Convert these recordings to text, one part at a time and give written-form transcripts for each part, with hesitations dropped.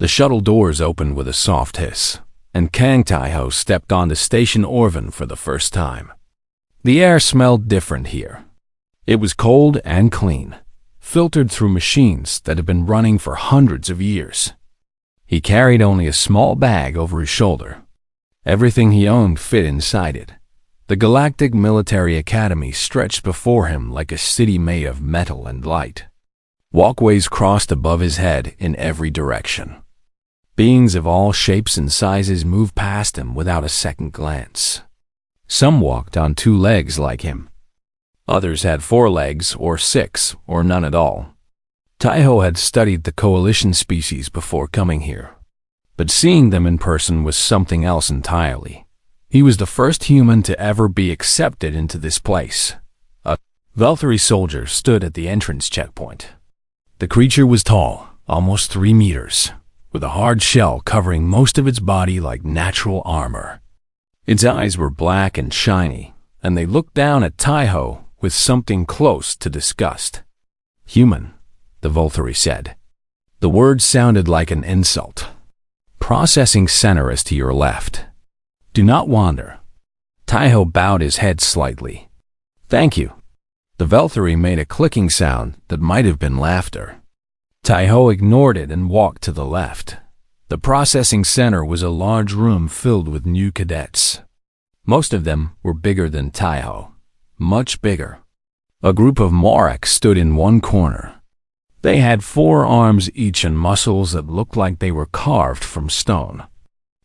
The shuttle doors opened with a soft hiss, and Kang Taiho stepped onto Station Orvin for the first time. The air smelled different here. It was cold and clean, filtered through machines that had been running for hundreds of years. He carried only a small bag over his shoulder. Everything he owned fit inside it. The Galactic Military Academy stretched before him like a city made of metal and light. Walkways crossed above his head in every direction. Beings of all shapes and sizes moved past him without a second glance. Some walked on 2 legs like him. Others had 4 legs, or 6, or none at all. Taiho had studied the coalition species before coming here, but seeing them in person was something else entirely. He was the first human to ever be accepted into this place. A Velthari soldier stood at the entrance checkpoint. The creature was tall, almost 3 meters, with a hard shell covering most of its body like natural armor. Its eyes were black and shiny, and they looked down at Taiho with something close to disgust. "Human," the Velthari said. The word sounded like an insult. "Processing center is to your left. Do not wander." Taiho bowed his head slightly. "Thank you." The Velthari made a clicking sound that might have been laughter. Taiho ignored it and walked to the left. The processing center was a large room filled with new cadets. Most of them were bigger than Taiho, much bigger. A group of Moraks stood in one corner. They had 4 arms each and muscles that looked like they were carved from stone.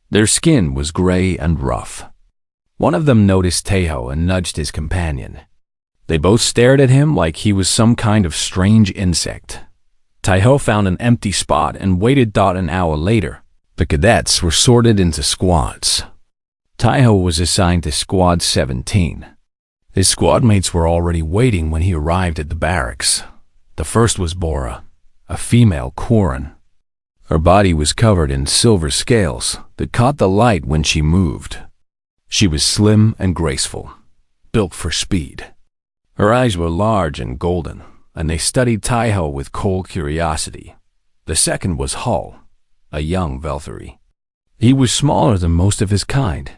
Their skin was gray and rough. One of them noticed Taiho and nudged his companion. They both stared at him like he was some kind of strange insect. Taiho found an empty spot and waited. An hour later, the cadets were sorted into squads. Taiho was assigned to Squad 17. His squad mates were already waiting when he arrived at the barracks. The first was Bora, a female Quarren. Her body was covered in silver scales that caught the light when she moved. She was slim and graceful, built for speed. Her eyes were large and golden, and they studied Taiho with cold curiosity. The second was Hull, a young Velthari. He was smaller than most of his kind,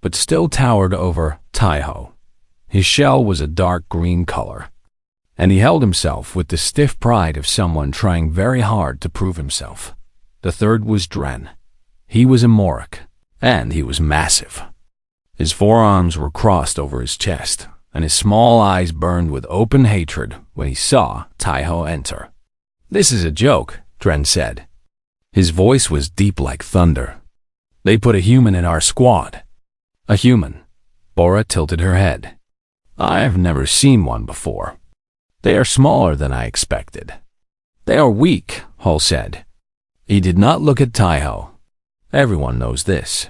but still towered over Taiho. His shell was a dark green color, and he held himself with the stiff pride of someone trying very hard to prove himself. The third was Dren. He was a Morak, and he was massive. His forearms were crossed over his chest, and his small eyes burned with open hatred when he saw Taiho enter. "This is a joke," Dren said. His voice was deep like thunder. "They put a human in our squad." "A human?" Bora tilted her head. "I've never seen one before. They are smaller than I expected." "They are weak," Hull said. He did not look at Taiho. Everyone knows this.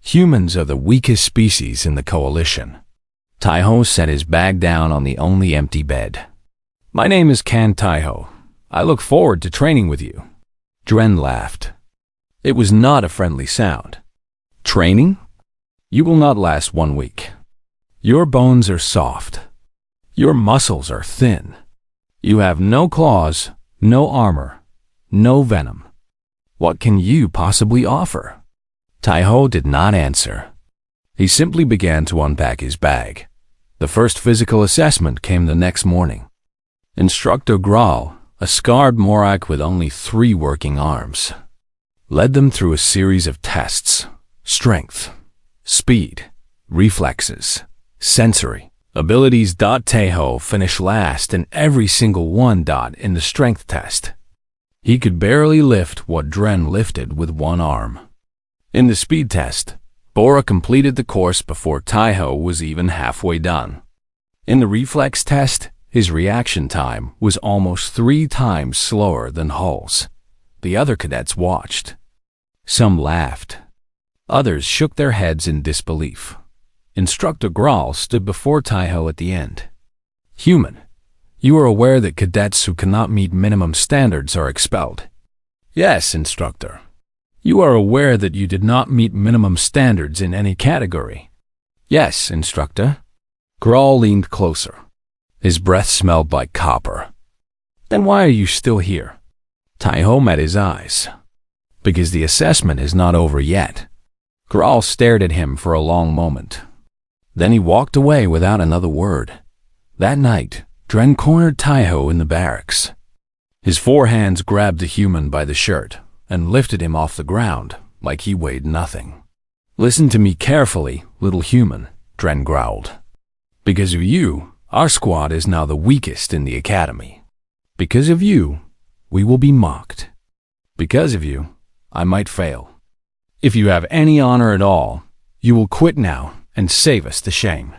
Humans are the weakest species in the coalition. Taiho set his bag down on the only empty bed. "My name is Kan Taiho. I look forward to training with you." Dren laughed. It was not a friendly sound. "Training? You will not last 1 week. Your bones are soft. Your muscles are thin. You have no claws, no armor, no venom. What can you possibly offer?" Taiho did not answer. He simply began to unpack his bag. The first physical assessment came the next morning. Instructor Graal, a scarred Morak with only 3 working arms, led them through a series of tests: strength, speed, reflexes, sensory abilities. Taiho finished last in every single one. In the strength test, he could barely lift what Dren lifted with 1 arm. In the speed test, Bora completed the course before Taiho was even halfway done. In the reflex test, his reaction time was almost 3 times slower than Hull's. The other cadets watched. Some laughed. Others shook their heads in disbelief. Instructor Graal stood before Taiho at the end. "Human, you are aware that cadets who cannot meet minimum standards are expelled?" "Yes, Instructor." "You are aware that you did not meet minimum standards in any category?" "Yes, Instructor." Graal leaned closer. His breath smelled like copper. "Then why are you still here?" Taiho met his eyes. because the assessment is not over yet. Graal stared at him for a long moment. Then he walked away without another word. That night, Dren cornered Taiho in the barracks. His four hands grabbed the human by the shirt and lifted him off the ground like he weighed nothing. "Listen to me carefully, little human," Dren growled. "Because of you, our squad is now the weakest in the academy. Because of you, we will be mocked. Because of you, I might fail. If you have any honor at all, you will quit now and save us the shame."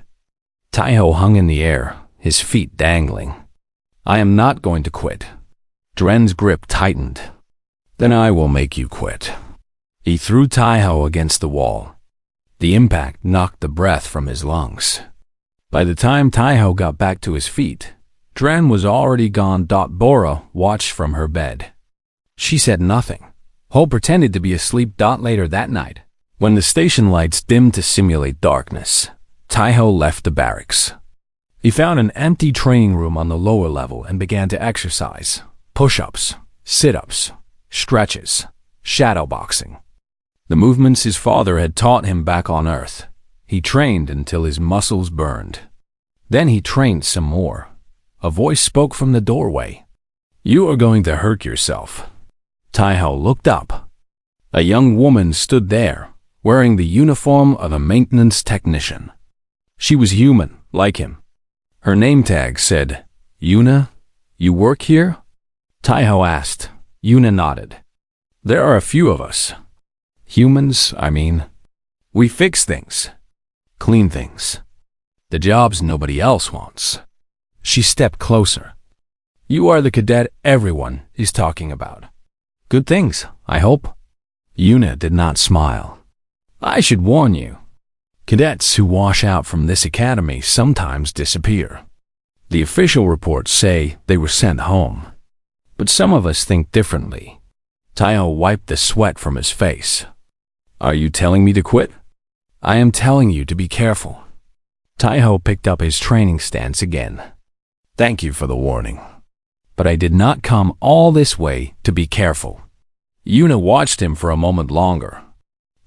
Taiho hung in the air, his feet dangling. "I am not going to quit." Dren's grip tightened. "Then I will make you quit." He threw Taiho against the wall. The impact knocked the breath from his lungs. By the time Taiho got back to his feet, Dren was already gone. Bora watched from her bed. She said nothing. Ho pretended to be asleep. Later that night, when the station lights dimmed to simulate darkness, Taiho left the barracks. He found an empty training room on the lower level and began to exercise. Push-ups, sit-ups, stretches, shadowboxing. The movements his father had taught him back on Earth. He trained until his muscles burned. Then he trained some more. A voice spoke from the doorway. "You are going to hurt yourself." Taiho looked up. A young woman stood there, wearing the uniform of a maintenance technician. She was human, like him. Her name tag said, "Yuna, you work here?" Taiho asked. Yuna nodded. "There are a few of us. Humans, I mean. We fix things. Clean things. The jobs nobody else wants." She stepped closer. "You are the cadet everyone is talking about. Good things, I hope." Yuna did not smile. "I should warn you. Cadets who wash out from this academy sometimes disappear. The official reports say they were sent home. But some of us think differently." Taiho wiped the sweat from his face. "Are you telling me to quit?" "I am telling you to be careful." Taiho picked up his training stance again. "Thank you for the warning. But I did not come all this way to be careful." Yuna watched him for a moment longer.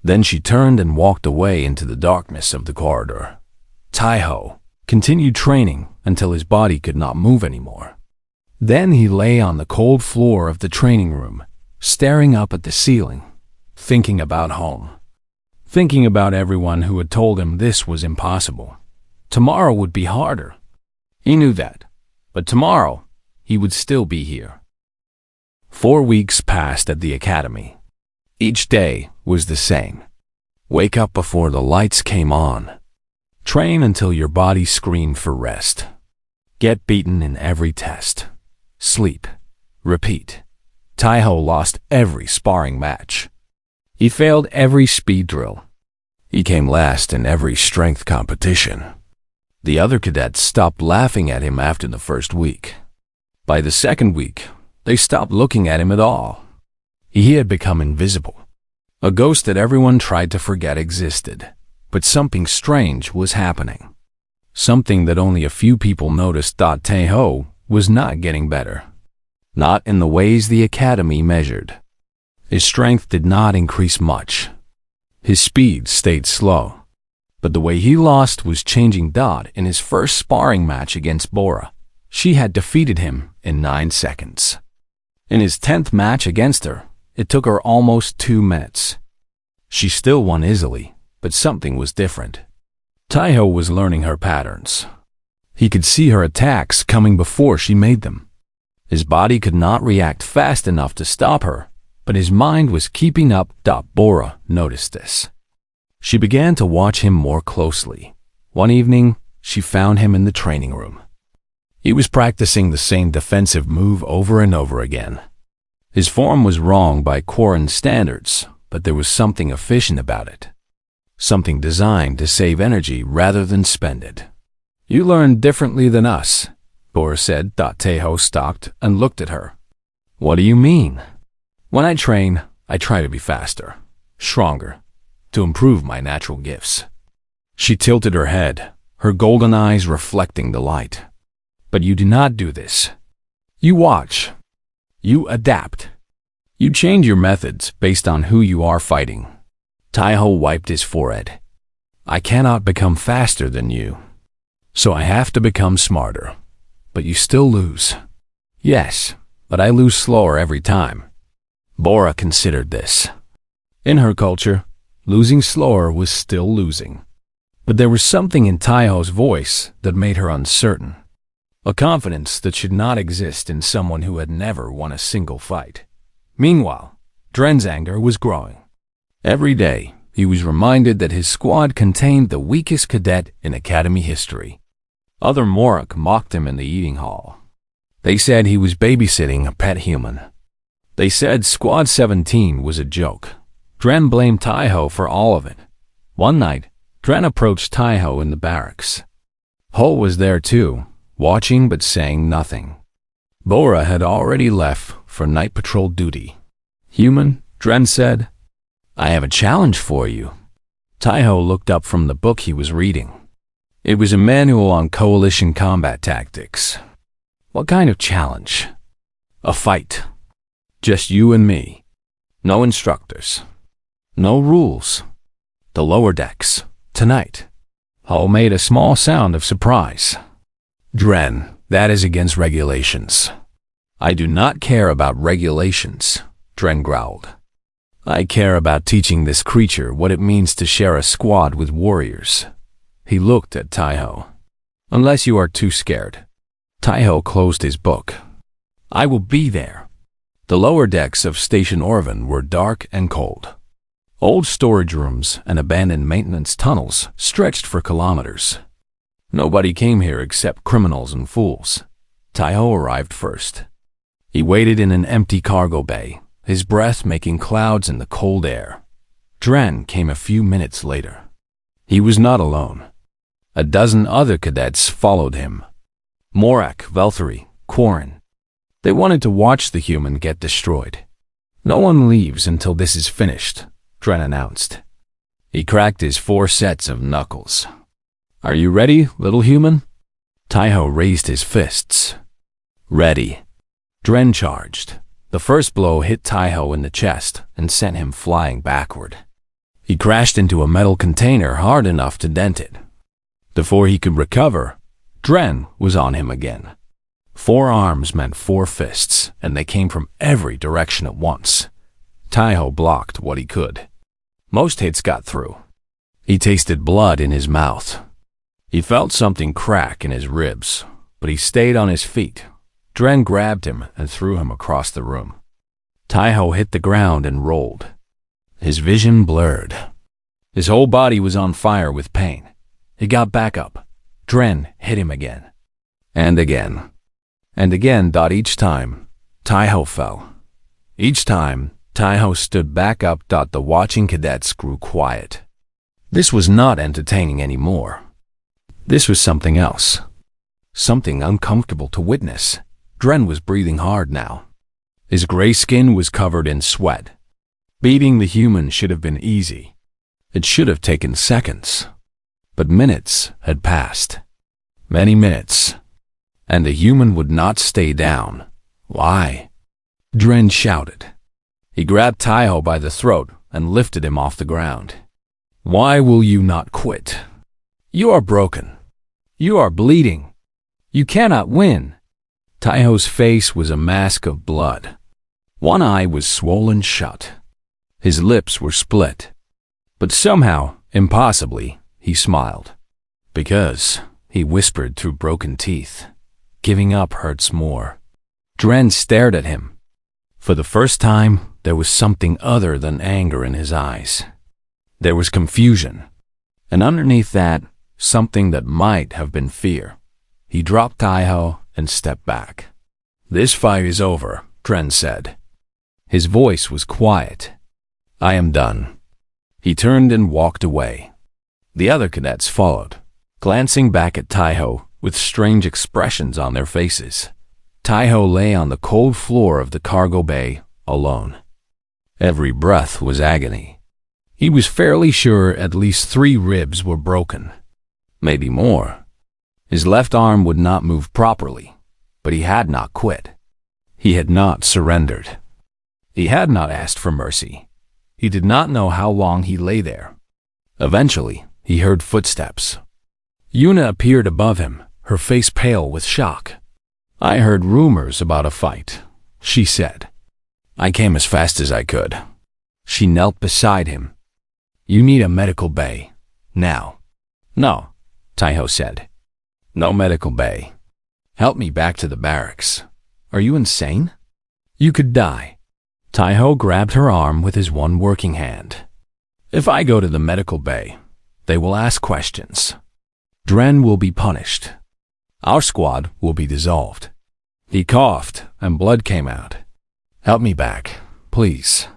Then she turned and walked away into the darkness of the corridor. Taiho continued training until his body could not move anymore. Then he lay on the cold floor of the training room, staring up at the ceiling, thinking about home. Thinking about everyone who had told him this was impossible. Tomorrow would be harder. He knew that, but tomorrow he would still be here. 4 weeks passed at the academy. Each day was the same. Wake up before the lights came on. Train until your body screamed for rest. Get beaten in every test. Sleep. Repeat. Taiho lost every sparring match. He failed every speed drill. He came last in every strength competition. The other cadets stopped laughing at him after the first week. By the second week, they stopped looking at him at all. He had become invisible. A ghost that everyone tried to forget existed. But something strange was happening. Something that only a few people noticed. Taiho was not getting better. Not in the ways the academy measured. His strength did not increase much. His speed stayed slow. But the way he lost was changing. In his first sparring match against Bora, she had defeated him in 9 seconds. In his 10th match against her, it took her almost 2 minutes. She still won easily, but something was different. Taiho was learning her patterns. He could see her attacks coming before she made them. His body could not react fast enough to stop her, but his mind was keeping up. Bora noticed this. She began to watch him more closely. One evening, she found him in the training room. He was practicing the same defensive move over and over again. His form was wrong by Quarren standards, but there was something efficient about it. Something designed to save energy rather than spend it. "You learn differently than us," Bora said. Taiho stopped and looked at her. "What do you mean?" "When I train, I try to be faster, stronger, to improve my natural gifts." She tilted her head, her golden eyes reflecting the light. "But you do not do this. You watch. You adapt. You change your methods based on who you are fighting. Taiho wiped his forehead. I cannot become faster than you, so I have to become smarter. But you still lose. Yes, but I lose slower every time. Bora considered this. In her culture, losing slower was still losing. But there was something in Taiho's voice that made her uncertain. A confidence that should not exist in someone who had never won a single fight. Meanwhile, Dren's anger was growing. Every day, he was reminded that his squad contained the weakest cadet in Academy history. Other Morak mocked him in the eating hall. They said he was babysitting a pet human. They said Squad 17 was a joke. Dren blamed Taiho for all of it. One night, Dren approached Taiho in the barracks. Hull was there too, watching but saying nothing. Bora had already left for night patrol duty. Human, Dren said, I have a challenge for you. Taiho looked up from the book he was reading. It was a manual on coalition combat tactics. What kind of challenge? A fight. Just you and me. No instructors. No rules. The lower decks. Tonight. Hull made a small sound of surprise. Dren, that is against regulations. I do not care about regulations, Dren growled. I care about teaching this creature what it means to share a squad with warriors. He looked at Taiho. Unless you are too scared. Taiho closed his book. I will be there. The lower decks of Station Orvin were dark and cold. Old storage rooms and abandoned maintenance tunnels stretched for kilometers. Nobody came here except criminals and fools. Taiho arrived first. He waited in an empty cargo bay, his breath making clouds in the cold air. Dren came a few minutes later. He was not alone. A dozen other cadets followed him. Morak, Velthari, Quarren. They wanted to watch the human get destroyed. No one leaves until this is finished, Dren announced. He cracked his 4 sets of knuckles. Are you ready, little human? Taiho raised his fists. Ready. Dren charged. The first blow hit Taiho in the chest and sent him flying backward. He crashed into a metal container hard enough to dent it. Before he could recover, Dren was on him again. 4 arms meant 4 fists, and they came from every direction at once. Taiho blocked what he could. Most hits got through. He tasted blood in his mouth. He felt something crack in his ribs, but he stayed on his feet. Dren grabbed him and threw him across the room. Taiho hit the ground and rolled. His vision blurred. His whole body was on fire with pain. He got back up. Dren hit him again. And again. And again. Each time, Taiho fell. Each time, Taiho stood back up. The watching cadets grew quiet. This was not entertaining anymore. This was something else. Something uncomfortable to witness. Dren was breathing hard now. His gray skin was covered in sweat. Beating the human should have been easy. It should have taken seconds. But minutes had passed. Many minutes. And the human would not stay down. Why? Dren shouted. He grabbed Taiho by the throat and lifted him off the ground. Why will you not quit? You are broken. You are bleeding. You cannot win. Taiho's face was a mask of blood. One eye was swollen shut. His lips were split. But somehow, impossibly, he smiled. Because, he whispered through broken teeth, giving up hurts more. Dren stared at him. For the first time, there was something other than anger in his eyes. There was confusion. And underneath that, something that might have been fear. He dropped Taiho and stepped back. This fight is over, Dren said. His voice was quiet. I am done. He turned and walked away. The other cadets followed, glancing back at Taiho with strange expressions on their faces. Taiho lay on the cold floor of the cargo bay, alone. Every breath was agony. He was fairly sure at least 3 ribs were broken. Maybe more. His left arm would not move properly, but he had not quit. He had not surrendered. He had not asked for mercy. He did not know how long he lay there. Eventually, he heard footsteps. Yuna appeared above him, her face pale with shock. "I heard rumors about a fight," she said. "I came as fast as I could." She knelt beside him. "You need a medical bay. Now." "No," Taiho said. "No medical bay. Help me back to the barracks." "Are you insane? You could die." Taiho grabbed her arm with his one working hand. "If I go to the medical bay, they will ask questions. Dren will be punished. Our squad will be dissolved." He coughed, and blood came out. "Help me back, please."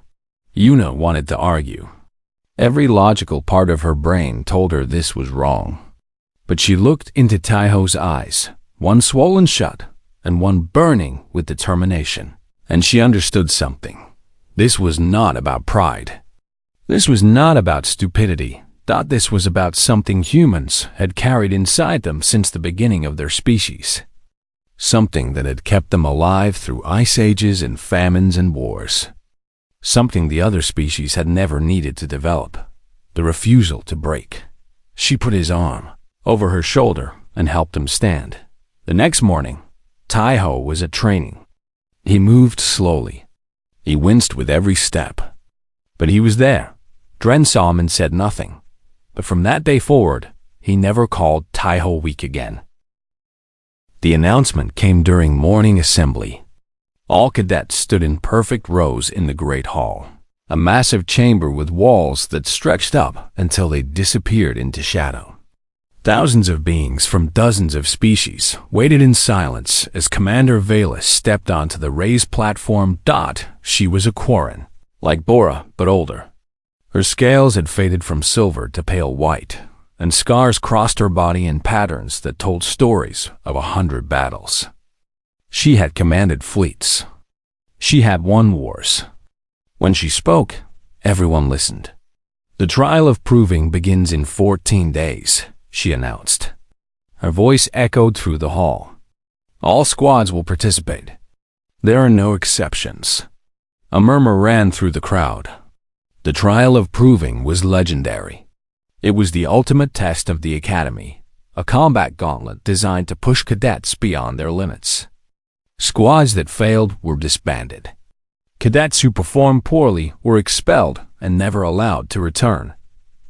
Yuna wanted to argue. Every logical part of her brain told her this was wrong. But she looked into Taiho's eyes, one swollen shut and one burning with determination, and she understood something. This was not about pride. This was not about stupidity. This was about something humans had carried inside them since the beginning of their species. Something that had kept them alive through ice ages and famines and wars. Something the other species had never needed to develop. The refusal to break. She put his arm over her shoulder and helped him stand. The next morning, Taiho was at training. He moved slowly. He winced with every step. But he was there. Dren saw him and said nothing. But from that day forward, he never called Taiho weak again. The announcement came during morning assembly. All cadets stood in perfect rows in the Great Hall, a massive chamber with walls that stretched up until they disappeared into shadow. Thousands of beings from dozens of species waited in silence as Commander Valus stepped onto the raised platform. She was a Quarren, like Bora, but older. Her scales had faded from silver to pale white, and scars crossed her body in patterns that told stories of 100 battles. She had commanded fleets. She had won wars. When she spoke, everyone listened. "The trial of proving begins in 14 days, she announced. Her voice echoed through the hall. "All squads will participate. There are no exceptions." A murmur ran through the crowd. The trial of proving was legendary. It was the ultimate test of the academy, a combat gauntlet designed to push cadets beyond their limits. Squads that failed were disbanded. Cadets who performed poorly were expelled and never allowed to return.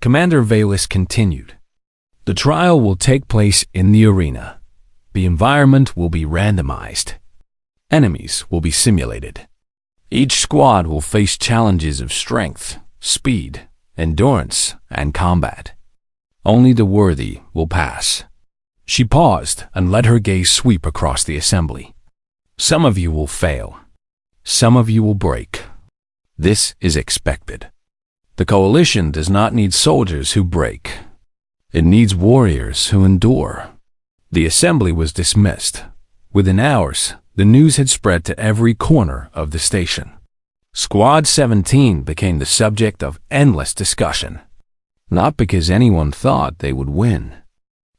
Commander Valus continued. "The trial will take place in the arena. The environment will be randomized. Enemies will be simulated. Each squad will face challenges of strength, speed, endurance, and combat. Only the worthy will pass." She paused and let her gaze sweep across the assembly. "Some of you will fail. Some of you will break. This is expected. The coalition does not need soldiers who break. It needs warriors who endure." The assembly was dismissed. Within hours, the news had spread to every corner of the station. Squad 17 became the subject of endless discussion. Not because anyone thought they would win,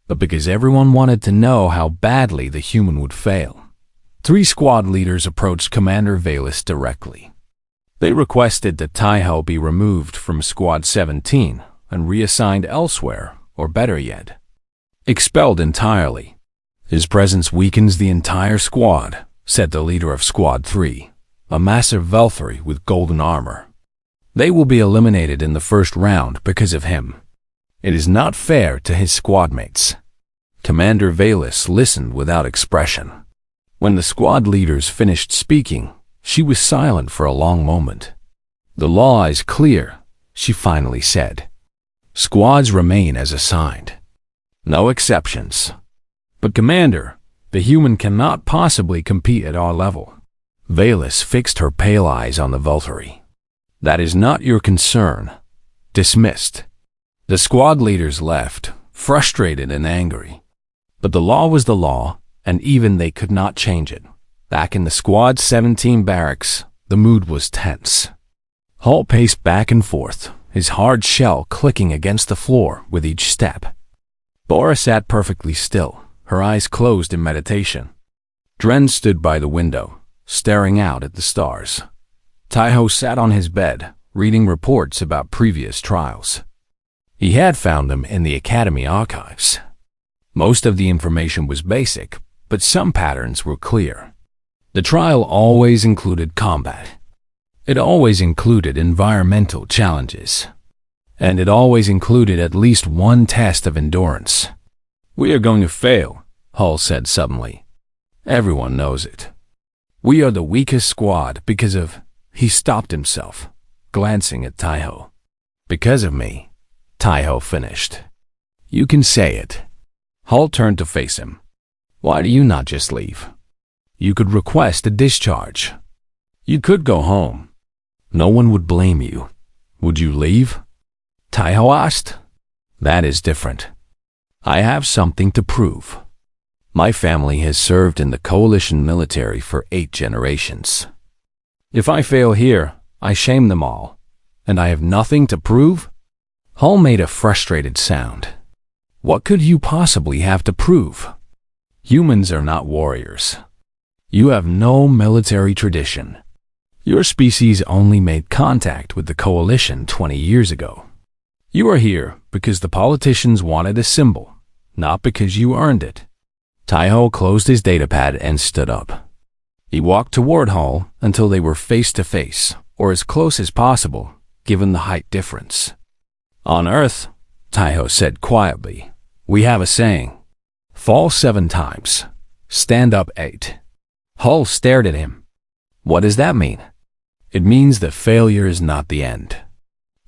but because everyone wanted to know how badly the human would fail. 3 squad leaders approached Commander Valus directly. They requested that Taiho be removed from Squad 17 and reassigned elsewhere, or better yet, expelled entirely. "His presence weakens the entire squad," said the leader of Squad 3, a massive Velthari with golden armor. "They will be eliminated in the first round because of him. It is not fair to his squadmates." Commander Valus listened without expression. When the squad leaders finished speaking, she was silent for a long moment. "The law is clear," she finally said. "Squads remain as assigned. No exceptions. But Commander, the human cannot possibly compete at our level." Valus fixed her pale eyes on the Velthari. "That is not your concern. Dismissed." The squad leaders left, frustrated and angry. But the law was the law, and even they could not change it. Back in the Squad 17 barracks, the mood was tense. Hall paced back and forth, his hard shell clicking against the floor with each step. Bora sat perfectly still, her eyes closed in meditation. Dren stood by the window, staring out at the stars. Taiho sat on his bed, reading reports about previous trials. He had found them in the Academy archives. Most of the information was basic, but some patterns were clear. The trial always included combat. It always included environmental challenges. And it always included at least one test of endurance. "We are going to fail," Hull said suddenly. "Everyone knows it. We are the weakest squad because of—" He stopped himself, glancing at Taiho. "Because of me," Taiho finished. "You can say it." Hull turned to face him. "Why do you not just leave? You could request a discharge. You could go home. No one would blame you. Would you leave?" Taiho asked. "That is different. I have something to prove. My family has served in the coalition military for 8 generations. If I fail here, I shame them all, and I have nothing to prove?" Hull made a frustrated sound. "What could you possibly have to prove? Humans are not warriors. You have no military tradition. Your species only made contact with the coalition 20 years ago. You are here because the politicians wanted a symbol, not because you earned it." Taiho closed his datapad and stood up. He walked toward Hull until they were face to face, or as close as possible, given the height difference. "On Earth," Taiho said quietly, "we have a saying. Fall 7 times, stand up 8. Hull stared at him. "What does that mean?" "It means that failure is not the end.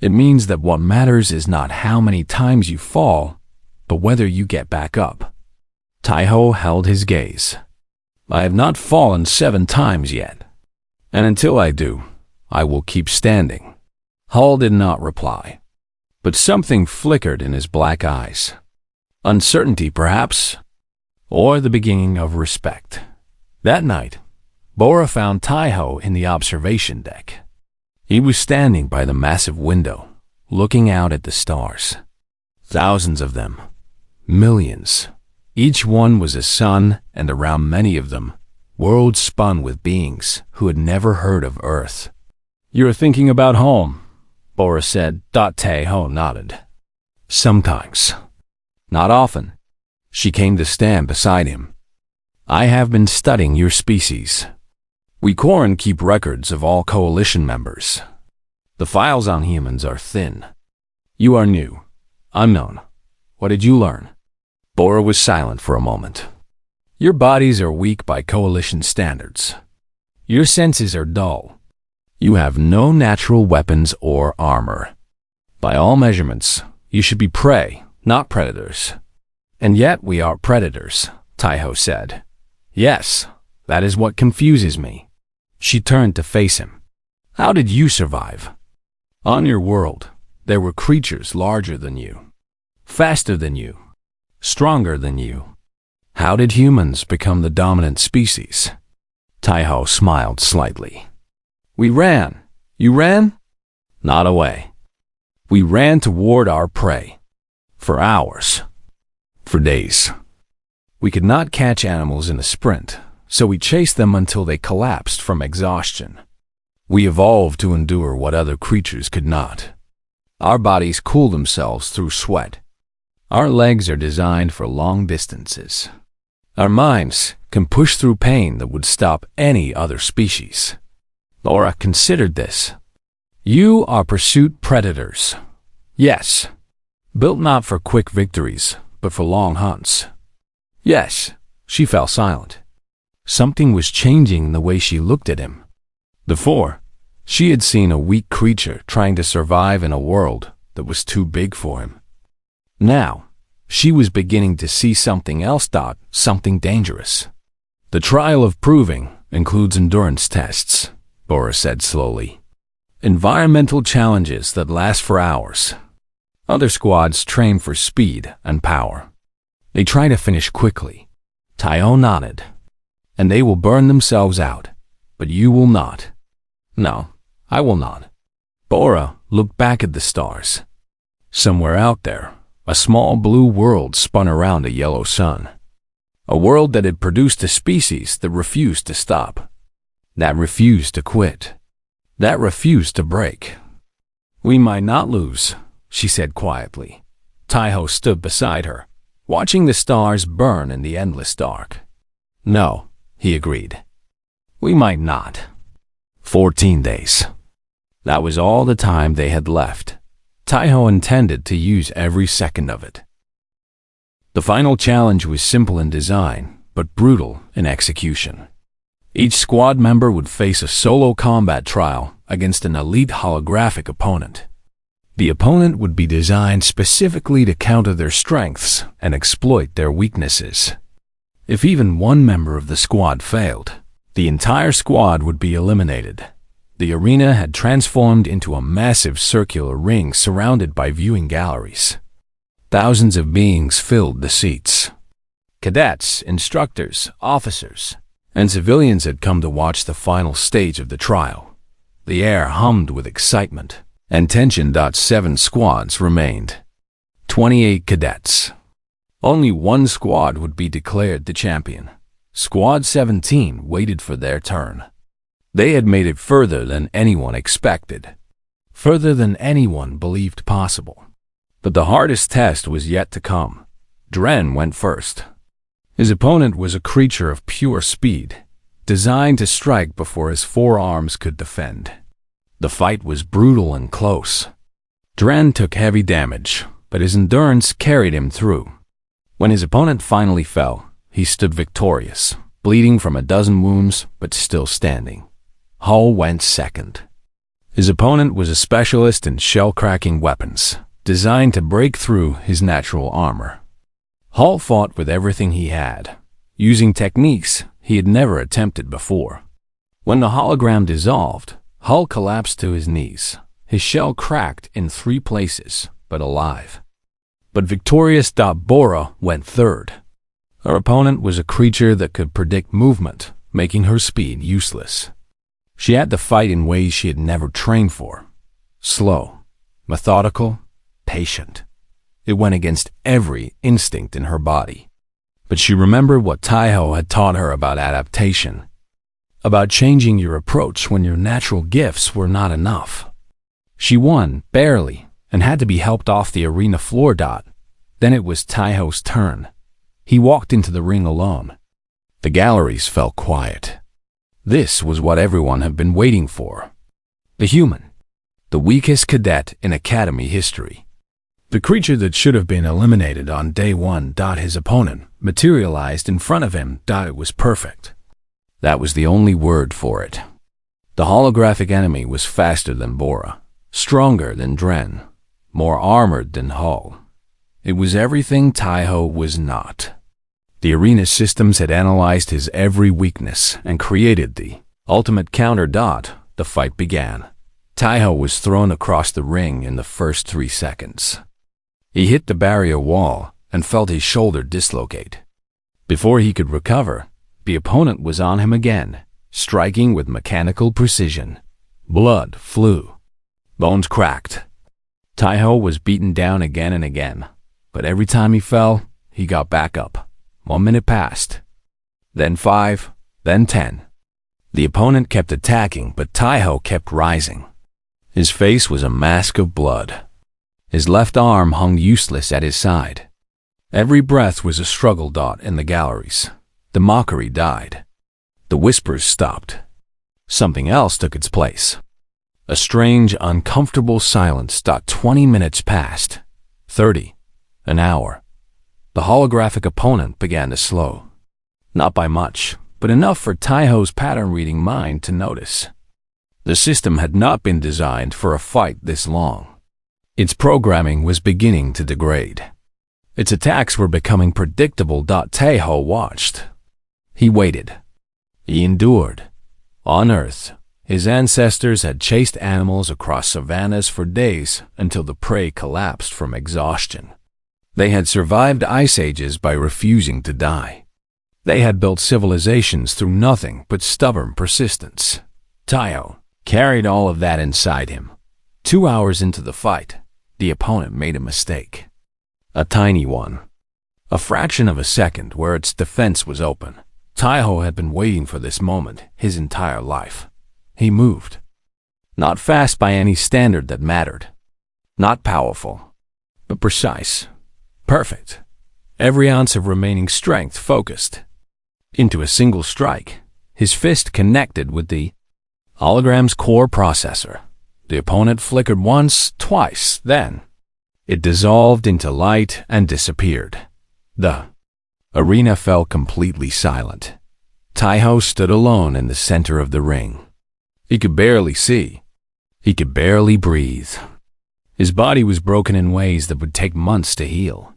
It means that what matters is not how many times you fall, but whether you get back up." Taiho held his gaze. "I have not fallen 7 times yet. And until I do, I will keep standing." Hull did not reply, but something flickered in his black eyes. Uncertainty, perhaps, or the beginning of respect. That night, Bora found Taiho in the observation deck. He was standing by the massive window, looking out at the stars. Thousands of them. Millions. Each one was a sun, and around many of them, worlds spun with beings who had never heard of Earth. "You are thinking about home," Bora said. Taiho nodded. "Sometimes. Not often." She came to stand beside him. "I have been studying your species. We Quarren keep records of all coalition members. The files on humans are thin. You are new, unknown. What did you learn?" Bora was silent for a moment. "Your bodies are weak by coalition standards. Your senses are dull. You have no natural weapons or armor. By all measurements, you should be prey, not predators." "And yet we are predators," Taiho said. "Yes, that is what confuses me." She turned to face him. "How did you survive? On your world, there were creatures larger than you, faster than you, stronger than you. How did humans become the dominant species?" Taiho smiled slightly. "We ran. You ran?" "Not away. We ran toward our prey. For hours. For days. We could not catch animals in a sprint, so we chased them until they collapsed from exhaustion. We evolved to endure what other creatures could not. Our bodies cool themselves through sweat. Our legs are designed for long distances. Our minds can push through pain that would stop any other species." Laura considered this. "You are pursuit predators." "Yes. Built not for quick victories, but for long hunts." "Yes." She fell silent. Something was changing in the way she looked at him. Before, she had seen a weak creature trying to survive in a world that was too big for him. Now, she was beginning to see something else, something dangerous. "The trial of proving includes endurance tests," Bora said slowly. "Environmental challenges that last for hours. Other squads train for speed and power. They try to finish quickly." Taiho nodded. "And they will burn themselves out, but you will not." "No, I will not." Bora looked back at the stars. Somewhere out there, a small blue world spun around a yellow sun. A world that had produced a species that refused to stop, that refused to quit. that refused to break. "We might not lose," she said quietly. Taiho stood beside her, watching the stars burn in the endless dark. "No," he agreed. "We might not." 14 days. That was all the time they had left. Taiho intended to use every second of it. The final challenge was simple in design, but brutal in execution. Each squad member would face a solo combat trial against an elite holographic opponent. The opponent would be designed specifically to counter their strengths and exploit their weaknesses. If even one member of the squad failed, the entire squad would be eliminated. The arena had transformed into a massive circular ring surrounded by viewing galleries. Thousands of beings filled the seats. Cadets, instructors, officers, and civilians had come to watch the final stage of the trial. The air hummed with excitement, and tension. 7 squads remained. 28 cadets. Only one squad would be declared the champion. Squad 17 waited for their turn. They had made it further than anyone expected, further than anyone believed possible. But the hardest test was yet to come. Dren went first. His opponent was a creature of pure speed, designed to strike before his forearms could defend. The fight was brutal and close. Dren took heavy damage, but his endurance carried him through. When his opponent finally fell, he stood victorious, bleeding from a dozen wounds, but still standing. Hull went second. His opponent was a specialist in shell-cracking weapons, designed to break through his natural armor. Hull fought with everything he had, using techniques he had never attempted before. When the hologram dissolved, Hull collapsed to his knees, his shell cracked in 3 places, but alive. But victorious Bora went third. Her opponent was a creature that could predict movement, making her speed useless. She had to fight in ways she had never trained for. Slow, methodical, patient. It went against every instinct in her body. But she remembered what Taiho had taught her about adaptation, about changing your approach when your natural gifts were not enough. She won, barely, and had to be helped off the arena floor. Then it was Taiho's turn. He walked into the ring alone. The galleries fell quiet. This was what everyone had been waiting for. The human, the weakest cadet in Academy history. The creature that should have been eliminated on day 1. His opponent materialized in front of him. It was perfect. That was the only word for it. The holographic enemy was faster than Bora, stronger than Dren, more armored than Hull. It was everything Taiho was not. The arena systems had analyzed his every weakness and created the ultimate counter. The fight began. Taiho was thrown across the ring in the first 3 seconds. He hit the barrier wall and felt his shoulder dislocate. Before he could recover, the opponent was on him again, striking with mechanical precision. Blood flew. Bones cracked. Taiho was beaten down again and again, but every time he fell, he got back up. 1 minute passed, then 5, then 10. The opponent kept attacking, but Taiho kept rising. His face was a mask of blood. His left arm hung useless at his side. Every breath was a struggle. In the galleries. The mockery died. The whispers stopped. Something else took its place. A strange, uncomfortable silence. 20 minutes passed. 30. An hour. The holographic opponent began to slow. Not by much, but enough for Taiho's pattern-reading mind to notice. The system had not been designed for a fight this long. Its programming was beginning to degrade. Its attacks were becoming predictable. Taiho watched. He waited. He endured. On Earth, his ancestors had chased animals across savannas for days until the prey collapsed from exhaustion. They had survived ice ages by refusing to die. They had built civilizations through nothing but stubborn persistence. Taiho carried all of that inside him. 2 hours into the fight, the opponent made a mistake. A tiny one. A fraction of a second where its defense was open. Taiho had been waiting for this moment his entire life. He moved. Not fast by any standard that mattered. Not powerful, but precise. Perfect. Every ounce of remaining strength focused into a single strike. His fist connected with the hologram's core processor. The opponent flickered once, twice, then it dissolved into light and disappeared. The arena fell completely silent. Taiho stood alone in the center of the ring. He could barely see. He could barely breathe. His body was broken in ways that would take months to heal.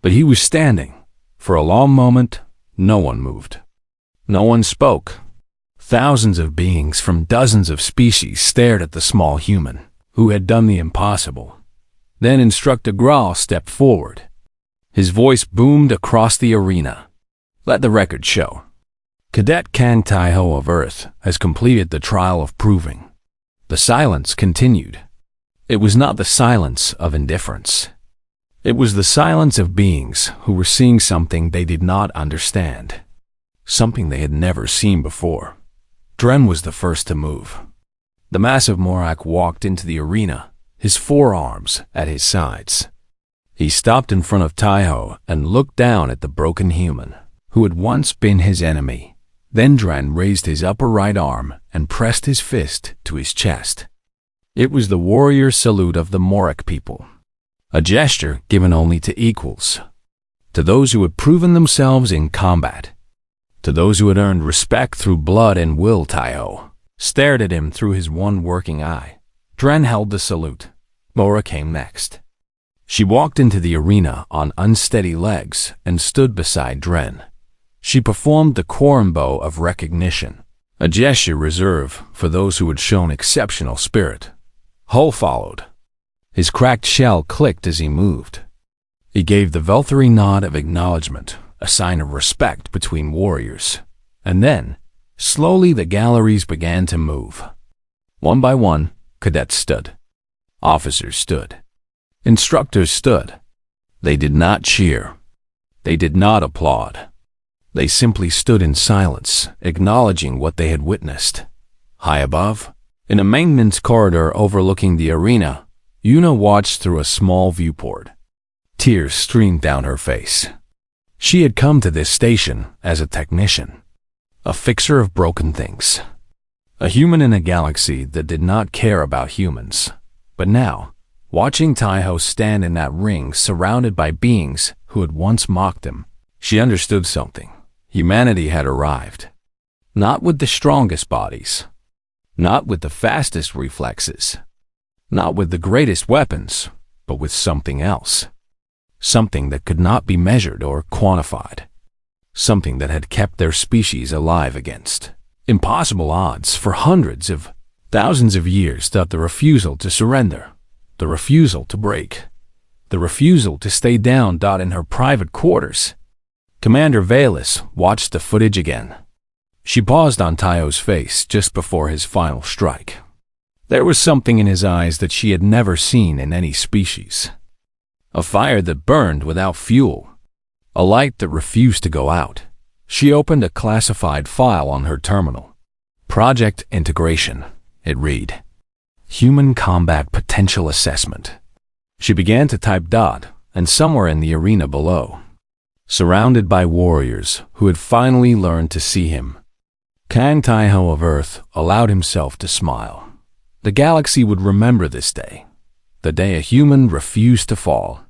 But he was standing. For a long moment, no one moved. No one spoke. Thousands of beings from dozens of species stared at the small human, who had done the impossible. Then Instructor Graal stepped forward. His voice boomed across the arena. Let the record show. Cadet Kang Taiho of Earth has completed the trial of proving. The silence continued. It was not the silence of indifference. It was the silence of beings who were seeing something they did not understand. Something they had never seen before. Dren was the first to move. The massive Morak walked into the arena, his forearms at his sides. He stopped in front of Taiho and looked down at the broken human, who had once been his enemy. Then Dren raised his upper right arm and pressed his fist to his chest. It was the warrior salute of the Morak people, a gesture given only to equals, to those who had proven themselves in combat, to those who had earned respect through blood and will. Taiho stared at him through his one working eye. Dren held the salute. Mora came next. She walked into the arena on unsteady legs and stood beside Dren. She performed the Korimbo of recognition, a gesture reserved for those who had shown exceptional spirit. Hull followed. His cracked shell clicked as he moved. He gave the Velthari nod of acknowledgement, a sign of respect between warriors. And then, slowly the galleries began to move. One by one, cadets stood. Officers stood. Instructors stood. They did not cheer. They did not applaud. They simply stood in silence, acknowledging what they had witnessed. High above, in a maintenance corridor overlooking the arena, Yuna watched through a small viewport. Tears streamed down her face. She had come to this station as a technician, a fixer of broken things, a human in a galaxy that did not care about humans. But now, watching Taiho stand in that ring surrounded by beings who had once mocked him, she understood something. Humanity had arrived. Not with the strongest bodies, not with the fastest reflexes, not with the greatest weapons, but with something else. Something that could not be measured or quantified. Something that had kept their species alive against impossible odds for hundreds of thousands of years. That the refusal to surrender, the refusal to break, the refusal to stay down. In her private quarters, Commander Valus watched the footage again. She paused on Taiho's face just before his final strike. There was something in his eyes that she had never seen in any species. A fire that burned without fuel. A light that refused to go out. She opened a classified file on her terminal. Project Integration, it read. Human Combat Potential Assessment. She began to type . And somewhere in the arena below, surrounded by warriors who had finally learned to see him, Kang Taiho of Earth allowed himself to smile. The galaxy would remember this day. The day a human refused to fall.